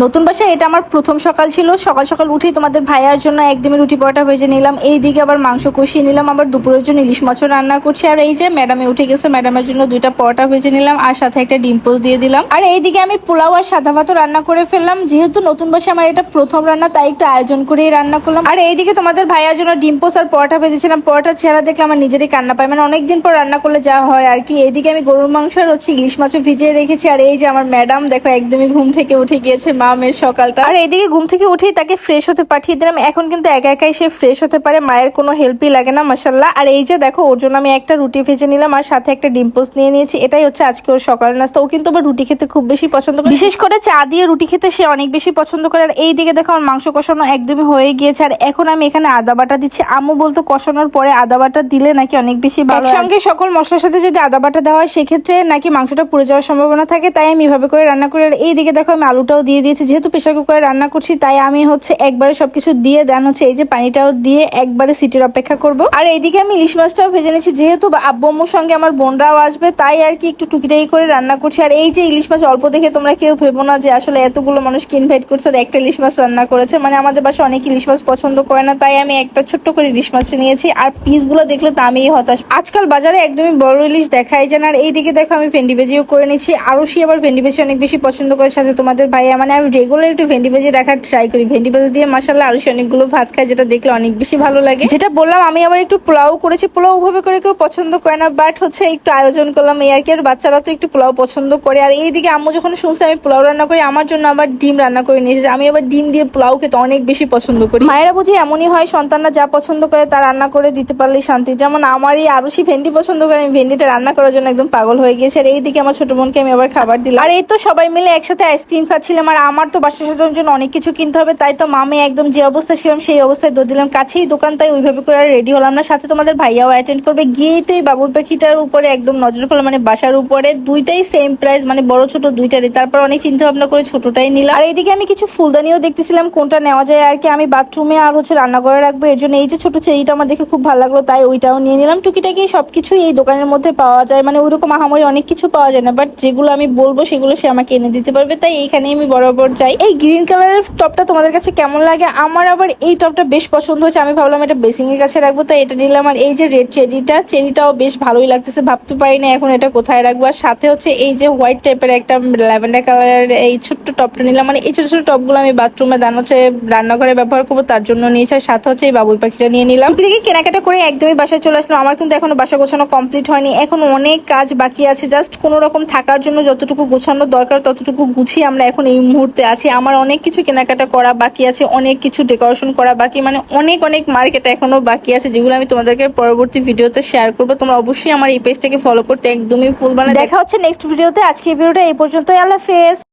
নতুন বাসায় এটা আমার প্রথম সকাল ছিল। সকাল সকাল উঠেই তোমাদের ভাইয়ার জন্য একদমই রুটি পরোটা ভেজে নিলাম, এইদিকে আবার মাংস কষিয়ে নিলাম, আবার দুপুরের জন্য ইলিশ মাছও রান্না করছি। আর এই যে ম্যাডামে উঠে গেছে, ম্যাডামের জন্য 2টা পরোটা ভেজে নিলাম আর সাথে একটা ডিম পোস্ট দিয়ে দিলাম। আর এইদিকে আমি পোলাও আর সাদা ভাতও রান্না করে ফেললাম। যেহেতু নতুন বাসায় আমার এটা প্রথম রান্না, তাই একটু আয়োজন করেই রান্না করলাম। আর এইদিকে তোমাদের ভাইয়ার জন্য ডিম পোস্ট আর পরোটা ভেজেছিলাম। পরোটার চেহারা দেখলে আমার নিজেরই কান্না পায়, মানে অনেকদিন পর রান্না করলে যা হয় আর কি। এইদিকে আমি গরুর মাংস আর ইলিশ মাছও ভিজিয়ে রেখেছি। আর এই যে আমার ম্যাডাম দেখো একদমই ঘুম থেকে উঠে গিয়েছে, মা মেয়ের সকালটা। আর এইদিকে ঘুম থেকে উঠেই তাকে ফ্রেশ হতে পাঠিয়ে দিলাম। এখন কিন্তু একা একাই সে ফ্রেশ হতে পারে, মায়ের কোনো হেল্পই লাগে না, মাশাআল্লাহ। আর এই যে দেখো ওর জন্য আমি একটা রুটি ভেজে নিলাম আর সাথে একটা ডিম পোস্ট নিয়ে নিয়েছি। এটাই হচ্ছে আজকে ওর সকাল নাস্তা। ও কিন্তু আবার রুটি খেতে খুব বেশি পছন্দ করে, বিশেষ করে চা দিয়ে রুটি খেতে সে অনেক বেশি পছন্দ করে। আর এইদিকে দেখো আমার মাংস কষানো একদমই হয়ে গিয়েছে। আর এখন আমি এখানে আদা বাটা দিচ্ছি। আম্মু বলতো কষানোর পরে আদা বাটা দিলে নাকি অনেক বেশি ভালো, একসঙ্গে সকল মশলার সাথে যদি আদা বাটা দেওয়া হয় সেক্ষেত্রে নাকি মাংসটা পুড়ে যাওয়ার সম্ভাবনা থাকে, তাই আমি এভাবে করে রান্না করি। আর এইদিকে দেখো আমি আলুটাও দিয়ে দিয়েছি, যেহেতু প্রেসার কুকারে রান্না করছি তাই আমি হচ্ছে একবারে সবকিছু দিয়ে দেন হচ্ছে এই যে পানিটাও দিয়ে একবারে সিটির অপেক্ষা করব। আর এইদিকে আমি ইলিশ মাছটাও ভেজে নিয়েছি, যেহেতু আব্বু আম্মুর সঙ্গে আমার বোনরাও আসবে তাই আর কি একটু টুকিটাকি করে রান্না করছি। আর এই যে ইলিশ মাছ অল্প দেখে তোমরা কেউ ভেবো না যে আসলে এতগুলো মানুষকে ইনভাইট করছে আর একটা ইলিশ মাছ রান্না করেছে, মানে আমাদের বাসায় অনেক ইলিশ মাছ পছন্দ করে না, তাই আমি একটা ছোট্ট করে ইলিশ মাছ নিয়েছি। আর পিসগুলো দেখলে তো আমি হতাশ, আজকাল বাজারে একদমই বড় ইলিশ দেখাই যায় না। আর এইদিকে দেখো আমি ভেন্ডি ভেজিও করে নিচ্ছি। আরুষি আবার ভেন্ডি ভেজি অনেক বেশি পছন্দ করে, সাথে তোমাদের ভাইয়া, মানে আমি রেগুলার একটু ভেন্ডি ভেজি রাখার ট্রাই করি। ভেন্ডি ভেজি দিয়ে মাশাআল্লাহ আরুষি অনেকগুলো ভাত খায়, যেটা দেখলে অনেক বেশি ভালো লাগে। যেটা বললাম আমি আবার একটু পোলাও করেছি, পোলাও ওভাবে করে কেউ পছন্দ করে না, বাট হচ্ছে একটু আয়োজন করলাম এই আর কি। আর বাচ্চারা তো একটু পোলাও পছন্দ করে। আর এইদিকে আম্মু যখন শুনছে আমি পোলাও রান্না করি, আমার জন্য আবার ডিম রান্না করে নিয়েছে। আমি আবার ডিম দিয়ে পোলাও খেতে অনেক বেশি পছন্দ করি। মায়েরা বুঝি এমনই হয়, সন্তানরা যা পছন্দ করে তা রান্না করে দিতে পারলেই শান্তি। যেমন আমারই আরুষি ভেন্ডি পছন্দ করে, আমি ভেন্ডিটা রান্না করার জন্য একদম পাগল হয়ে গিয়েছে। আর এইদিকে আমার ছোট বোনকে আমি আবার খাবার দিলাম। আর এই তো সবাই মিলে একসাথে আইসক্রিম খাচ্ছিলাম। আর আমার তো বাসা সাজানোর জন্য অনেক কিছু কিনতে হবে, তাই তো মামে একদম যে অবস্থা ছিলাম সেই অবস্থায় দৌড় দিলাম। কাছেই দোকান, তাই ওইভাবে করে আর রেডি হলাম না। সাথে তোমাদের ভাইয়াও অ্যাটেন্ড করবে। গিয়েই তো এই বাবুই পাখিটার উপরে একদম নজর পড়লো, মানে বাসার উপরে দুইটাই সেম প্রাইস, মানে বড় ছোট দুইটারই। তারপর অনেক চিন্তা ভাবনা করে ছোটটাই নিলাম। আর এইদিকে আমি কিছু ফুলদানিও দেখতেছিলাম কোনটা নেওয়া যায় আর কি। আমি বাথরুমে আর হচ্ছে রান্নাঘরে রাখবো, এর জন্য এই যে ছোট চেরিটা আমার দেখে খুব ভালো লাগলো, তাই ওইটাও নিয়ে নিলাম। টুকিটাকি সবকিছুই এই দোকানের মধ্যে পাওয়া যায়, মানে ওইরকম আহামরি অনেক কিছু পাওয়া যায় না, বাট যেগুলো আমি বলবো সেগুলো সে আমাকে এনে দিতে পারবে, তাই এইখানে আমি বরাবর যাই। এই গ্রিন কালারের টপটা তোমাদের কাছে কেমন লাগে? আমার আবার এই টপটা বেশ পছন্দ হয়েছে, আমি ভাবলাম এটা বেসিং এর কাছে রাখবো, তাই এটা নিলাম। আর এই যে রেড চেরিটাও বেশ ভালোই লাগতেছে, ভাবতে পারি না এখন এটা কোথায় রাখবো। আর সাথে হচ্ছে এই যে হোয়াইট টাইপের একটা ল্যাভেন্ডার কালারের এই ছোট্ট টপটা নিলাম, মানে এই ছোট ছোট টপগুলো আমি বাথরুমে দান হচ্ছে রান্নাঘরে ব্যবহার করবো, তার জন্য নিয়েছি। আর সাথে হচ্ছে এই বাবুই পাখিটা নিয়ে নিলাম। টুকিটাকি কেনাকাটা করে একদমই বাসায় চলে আসলাম। আমার কিন্তু এখনো বাসা গোছানো কমপ্লিট হয়নি, এখন অনেক কাজ বাকি আছে। জাস্ট কোনো রকম থাকার জন্য যতটুকু গোছানো দরকার ততটুকু গুছিয়ে আমরা এখন এই মুহূর্তে আছি। আমার অনেক কিছু কেনাকাটা করা বাকি আছে, অনেক কিছু ডেকোরেশন করা বাকি, মানে অনেক অনেক মার্কেট এখনো বাকি আছে, যেগুলো আমি তোমাদেরকে পরবর্তী ভিডিওতে শেয়ার করবো। তোমরা অবশ্যই আমার এই পেজটাকে ফলো করতে একদমই ভুলবা না। দেখা হচ্ছে নেক্সট ভিডিওতে। আজকে ভিডিওটা এই পর্যন্তই, আল্লাহ হাফেজ।